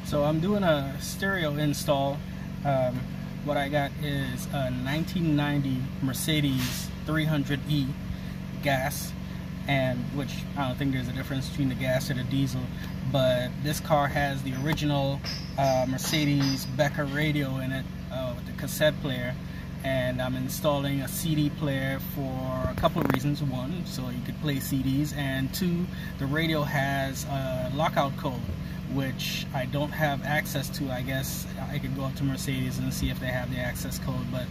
So I'm doing a stereo install. What I got is a 1990 Mercedes 300E gas, and which I don't think there's a difference between the gas or the diesel, but this car has the original Mercedes Becker radio in it with the cassette player, and I'm installing a CD player for a couple of reasons. One, so you could play CDs, and two, the radio has a lockout code which I don't have access to. I guess I could go up to Mercedes and see if they have the access code, but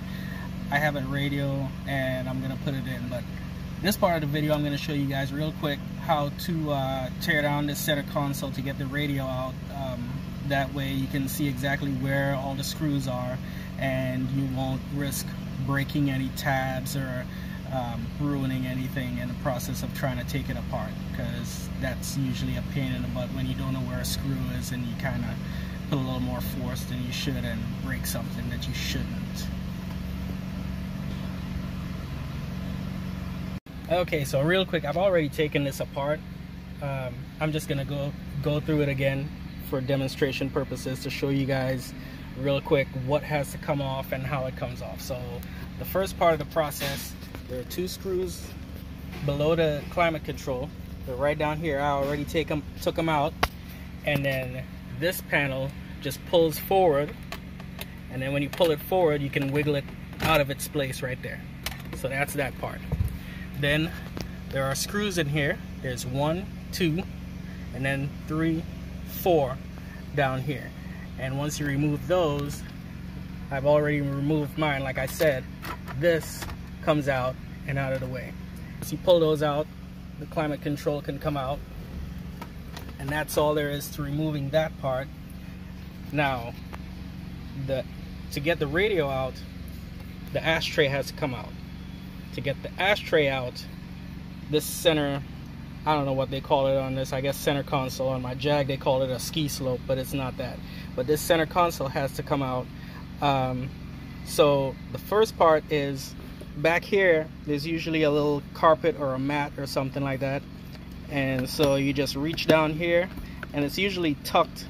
I have a radio and I'm gonna put it in. But this part of the video I'm gonna show you guys real quick how to tear down this center console to get the radio out. That way you can see exactly where all the screws are and you won't risk breaking any tabs or ruining anything in the process of trying to take it apart, because that's usually a pain in the butt when you don't know where a screw is and you kind of put a little more force than you should and break something that you shouldn't. Okay, so real quick, I've already taken this apart. I'm just gonna go through it again for demonstration purposes to show you guys real quick what has to come off and how it comes off. So the first part of the process, there are two screws below the climate control. They're right down here. I already took them out, and then this panel just pulls forward, and then when you pull it forward you can wiggle it out of its place right there. So that's that part. Then there are screws in here. There's 1, 2, and then 3, 4 down here, and once you remove those, I've already removed mine, like I said, this comes out and out of the way. So you pull those out, the climate control can come out, and that's all there is to removing that part. Now, to get the radio out, the ashtray has to come out. To get the ashtray out, this center, I don't know what they call it on this, I guess center console. On my Jag they call it a ski slope, but it's not that. But this center console has to come out. So the first part is back here. There's usually a little carpet or a mat or something like that, and so you just reach down here, and it's usually tucked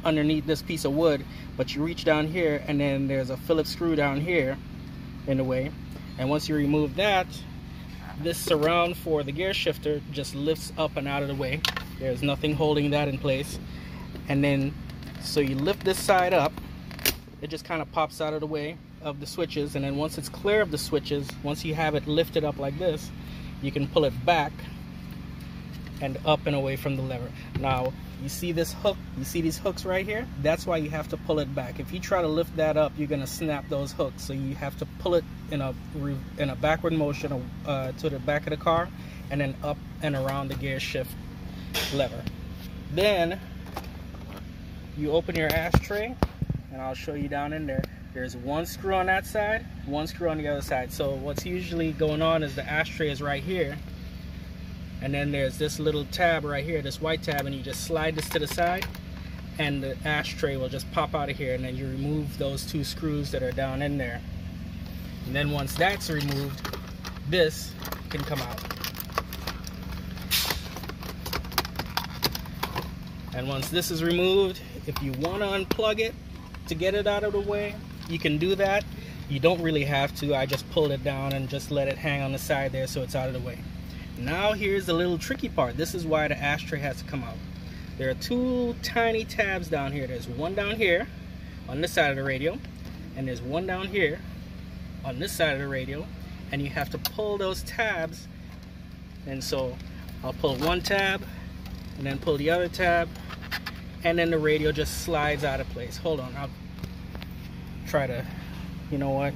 underneath this piece of wood, but you reach down here and then there's a Phillips screw down here in the way, and once you remove that, this surround for the gear shifter just lifts up and out of the way. There's nothing holding that in place, and then so you lift this side up, it just kind of pops out of the way of the switches, and then once it's clear of the switches, once you have it lifted up like this, you can pull it back and up and away from the lever. Now you see this hook, you see these hooks right here? That's why you have to pull it back. If you try to lift that up, you're gonna snap those hooks, so you have to pull it in a backward motion to the back of the car, and then up and around the gear shift lever. Then you open your ashtray, and I'll show you down in there. There's one screw on that side, one screw on the other side. So what's usually going on is the ashtray is right here, and then there's this little tab right here, this white tab, and you just slide this to the side and the ashtray will just pop out of here, and then you remove those two screws that are down in there. And then once that's removed, this can come out. And once this is removed, if you want to unplug it to get it out of the way, you can do that. You don't really have to. I just pulled it down and just let it hang on the side there so it's out of the way. Now here's the little tricky part. This is why the ashtray has to come out. There are two tiny tabs down here. There's one down here on this side of the radio, and there's one down here on this side of the radio, and you have to pull those tabs. And so I'll pull one tab and then pull the other tab, and then the radio just slides out of place. Hold on, I'll try to, you know what,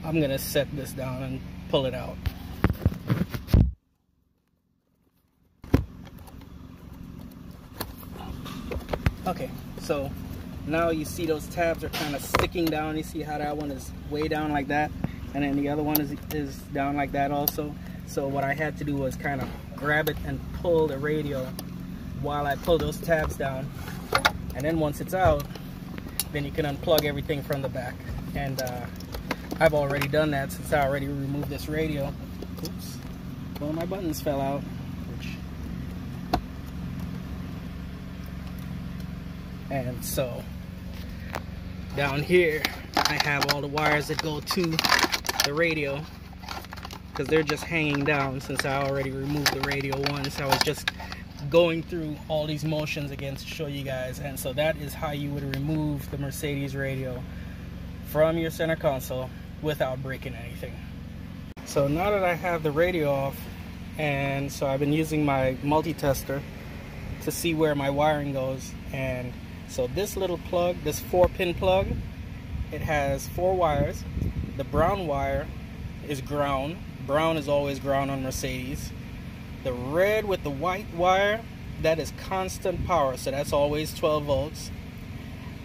I'm gonna set this down and pull it out. Okay, so now you see those tabs are kind of sticking down. You see how that one is way down like that, and then the other one is down like that also. So what I had to do was kind of grab it and pull the radio while I pull those tabs down, and then once it's out, then you can unplug everything from the back. And I've already done that since I already removed this radio. Oops, well, my buttons fell out, which And so down here I have all the wires that go to the radio, because they're just hanging down since I already removed the radio once. I was just going through all these motions again to show you guys. And so that is how you would remove the Mercedes radio from your center console without breaking anything. So now that I have the radio off, and so I've been using my multi-tester to see where my wiring goes. And so this little plug, this 4-pin plug, it has 4 wires. The brown wire is ground. Brown is always ground on Mercedes. The red with the white wire, that is constant power, so that's always 12 volts.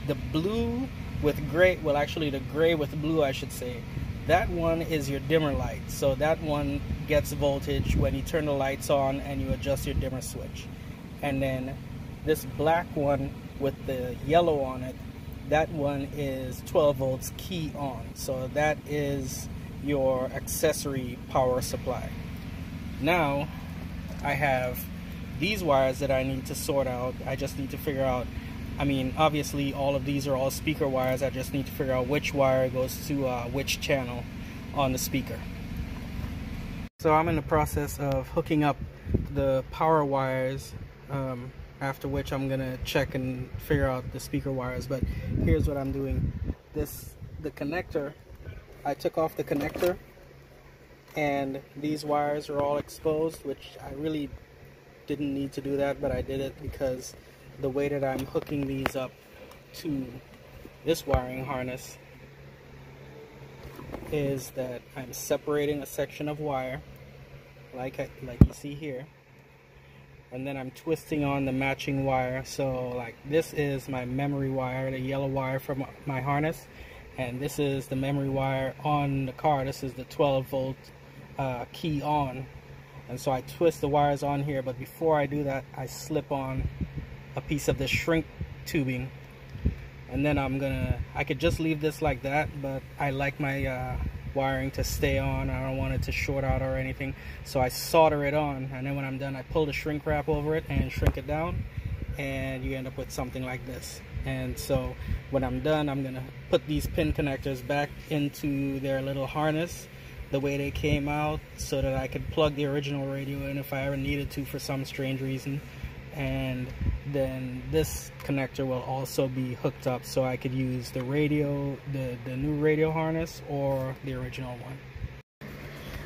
The blue with gray, well actually the gray with blue I should say, that one is your dimmer light. So that one gets voltage when you turn the lights on and you adjust your dimmer switch. And then this black one with the yellow on it, that one is 12 volts key on. So that is your accessory power supply. Now I have these wires that I need to sort out. I just need to figure out, I mean obviously all of these are all speaker wires. I just need to figure out which wire goes to which channel on the speaker. So I'm in the process of hooking up the power wires, after which I'm gonna check and figure out the speaker wires. But here's what I'm doing. The connector, I took off the connector and these wires are all exposed, which I really didn't need to do that, but I did it because the way that I'm hooking these up to this wiring harness is that I'm separating a section of wire like you see here, and then I'm twisting on the matching wire. So like this is my memory wire, the yellow wire from my harness, and this is the memory wire on the car. This is the 12 volt key on. And so I twist the wires on here, but before I do that I slip on a piece of the shrink tubing, and then I could just leave this like that, but I like my wiring to stay on. I don't want it to short out or anything, so I solder it on, and then when I'm done I pull the shrink wrap over it and shrink it down, and you end up with something like this. And so when I'm done, I'm gonna put these pin connectors back into their little harness the way they came out, so that I could plug the original radio in if I ever needed to for some strange reason. And then this connector will also be hooked up, so I could use the radio, the new radio harness, or the original one.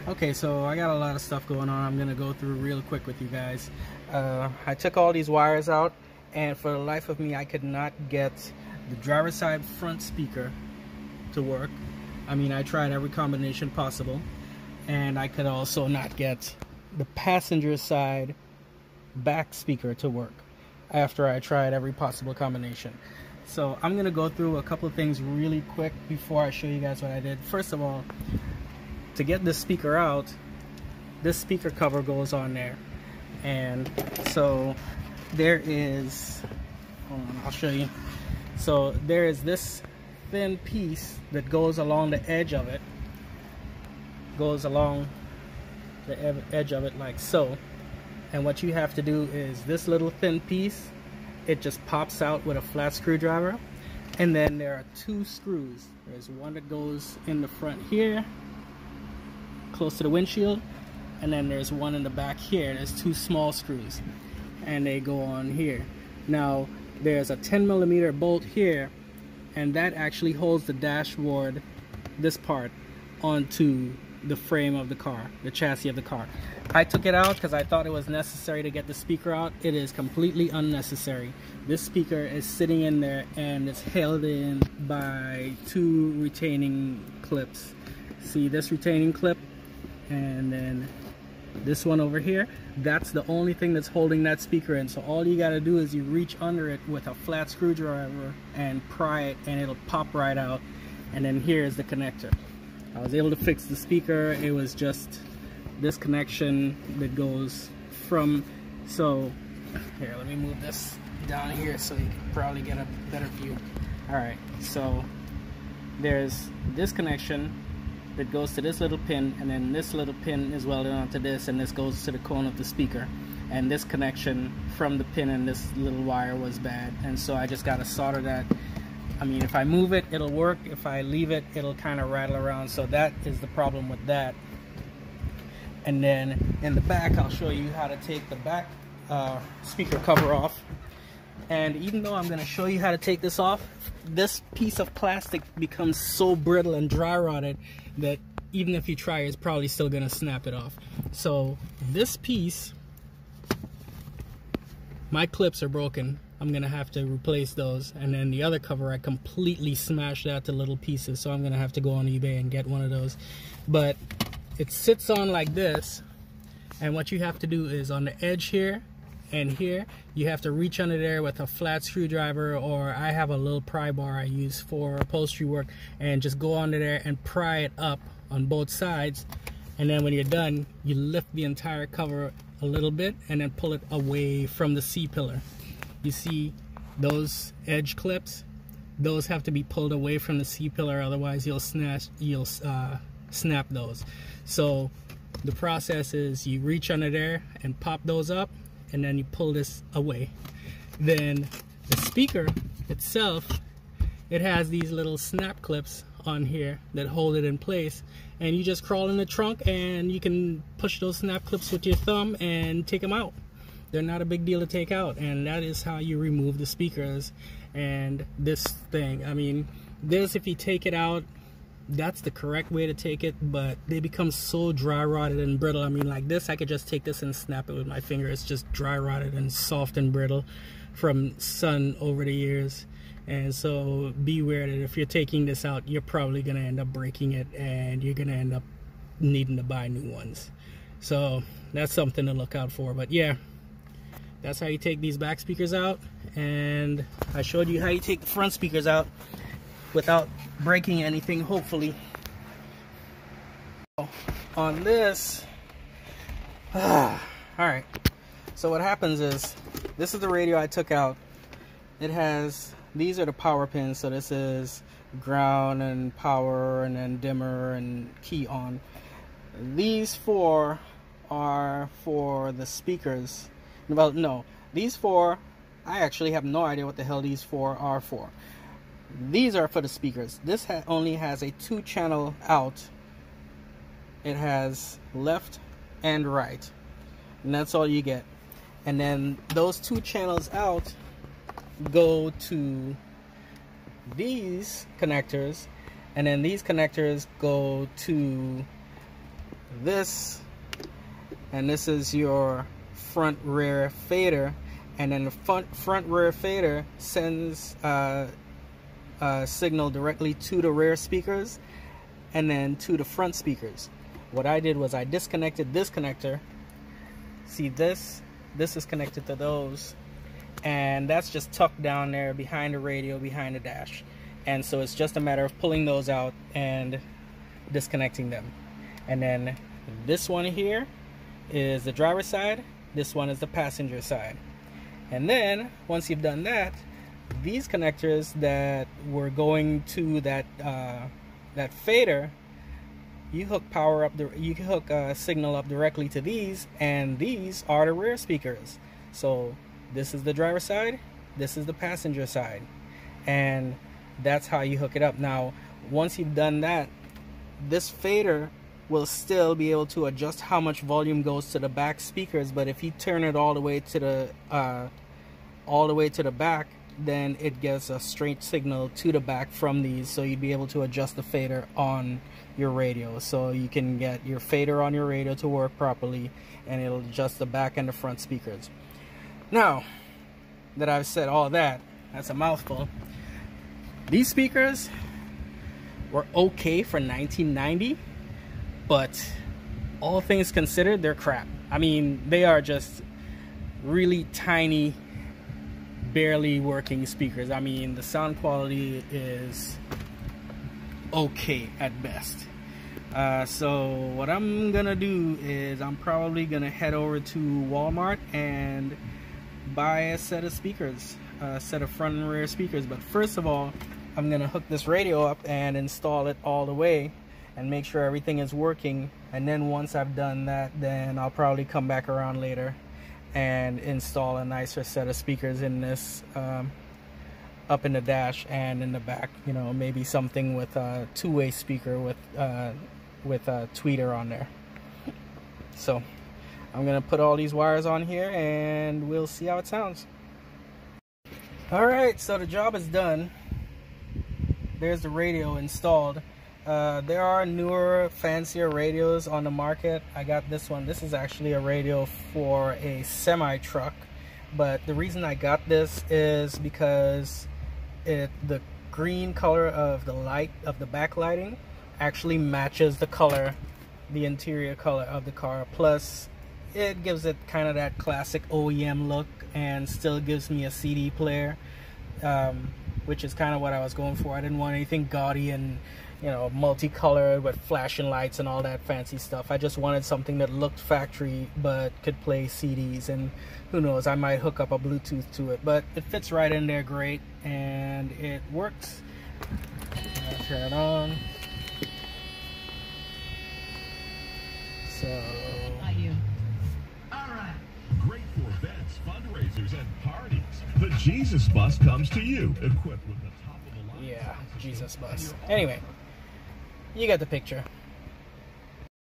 Okay, so I got a lot of stuff going on. I'm gonna go through real quick with you guys. I took all these wires out, and for the life of me I could not get the driver's side front speaker to work. I mean, I tried every combination possible, and I could also not get the passenger side back speaker to work after I tried every possible combination. So I'm gonna go through a couple of things really quick before I show you guys what I did. First of all, to get this speaker out, this speaker cover goes on there, and so there is, hold on, I'll show you. So there is this thin piece that goes along the edge of it, goes along the edge of it like so. And what you have to do is this little thin piece, it just pops out with a flat screwdriver. And then there are 2 screws. There's one that goes in the front here, close to the windshield, and then there's one in the back here. There's 2 small screws, and they go on here. Now there's a 10mm bolt here, and that actually holds the dashboard, this part, onto the frame of the car, the chassis of the car. I took it out because I thought it was necessary to get the speaker out. It is completely unnecessary. This speaker is sitting in there and it's held in by 2 retaining clips. See this retaining clip, and then this one over here, that's the only thing that's holding that speaker in. So all you got to do is you reach under it with a flat screwdriver and pry it, and it'll pop right out. And then here is the connector. I was able to fix the speaker. It was just this connection that goes from, so here, let me move this down here so you can probably get a better view. Alright, so there's this connection that goes to this little pin, and then this little pin is welded onto this, and this goes to the cone of the speaker. and this connection from the pin and this little wire was bad, and so I just got to solder that. I mean, if I move it, it'll work. If I leave it, it'll kind of rattle around. So that is the problem with that. And then in the back, I'll show you how to take the back speaker cover off. And even though I'm going to show you how to take this off, this piece of plastic becomes so brittle and dry rotted that even if you try, it's probably still going to snap it off. So this piece, my clips are broken. I'm going to have to replace those. And then the other cover, I completely smashed that to little pieces. So I'm going to have to go on eBay and get one of those. But it sits on like this, and what you have to do is on the edge here and here, you have to reach under there with a flat screwdriver, or I have a little pry bar I use for upholstery work, and just go under there and pry it up on both sides. And then when you're done, you lift the entire cover a little bit and then pull it away from the C-pillar. You see those edge clips? Those have to be pulled away from the C-pillar, otherwise you'll snap those. So the process is you reach under there and pop those up, and then you pull this away. Then the speaker itself, it has these little snap clips on here that hold it in place, and you just crawl in the trunk and you can push those snap clips with your thumb and take them out. They're not a big deal to take out, and that is how you remove the speakers. And this thing, I mean, this, if you take it out, that's the correct way to take it, but they become so dry rotted and brittle. I mean, like this, I could just take this and snap it with my finger. It's just dry rotted and soft and brittle from sun over the years. And so beware that if you're taking this out, you're probably gonna end up breaking it, and you're gonna end up needing to buy new ones. So that's something to look out for. But yeah, that's how you take these back speakers out, and I showed you how you take the front speakers out without breaking anything, hopefully. On this, all right, so what happens is, this is the radio I took out. It has, these are the power pins, so this is ground and power, and then dimmer and key on. These four are for the speakers. Well, no, these four, I actually have no idea what the hell these four are for. These are for the speakers. This only has a 2-channel out. It has left and right, and that's all you get. And then those 2 channels out go to these connectors, and then these connectors go to this, and this is your front rear fader, and then the front rear fader sends signal directly to the rear speakers and then to the front speakers. What I did was I disconnected this connector. See, this is connected to those, and that's just tucked down there behind the radio, behind the dash. And so it's just a matter of pulling those out and disconnecting them. And then this one here is the driver's side, this one is the passenger side. And then once you've done that, these connectors that were going to that that fader, you hook power up, you can hook signal up directly to these, and these are the rear speakers. So this is the driver's side, this is the passenger side, and that's how you hook it up. Now once you've done that, this fader will still be able to adjust how much volume goes to the back speakers, but if you turn it all the way to the back, then it gives a straight signal to the back from these, so you'd be able to adjust the fader on your radio, so you can get your fader on your radio to work properly, and it'll adjust the back and the front speakers. Now that I've said all that, that's a mouthful. These speakers were okay for 1990, but all things considered, they're crap. I mean, they are just really tiny, barely working speakers. I mean, the sound quality is okay at best. So what I'm gonna do is I'm probably gonna head over to Walmart and buy a set of speakers, a set of front and rear speakers. But first of all, I'm gonna hook this radio up and install it all the way and make sure everything is working. And then once I've done that, then I'll probably come back around later and install a nicer set of speakers in this, up in the dash and in the back. You know, maybe something with a two-way speaker with a tweeter on there. So I'm gonna put all these wires on here and we'll see how it sounds. Alright, so the job is done. There's the radio installed. There are newer, fancier radios on the market. I got this one. This is actually a radio for a semi-truck, but the reason I got this is because the green color of the light of the backlighting actually matches the interior color of the car. Plus, it gives it kind of that classic OEM look and still gives me a CD player, which is kind of what I was going for. I didn't want anything gaudy and, you know, multicolored with flashing lights and all that fancy stuff. I just wanted something that looked factory but could play CDs, and who knows, I might hook up a Bluetooth to it. But it fits right in there great, and it works. I'll turn it on. So, alright. Great for events, fundraisers, and parties. The Jesus Bus comes to you, equipped with the top of the line. yeah, Jesus Bus. Anyway, you get the picture.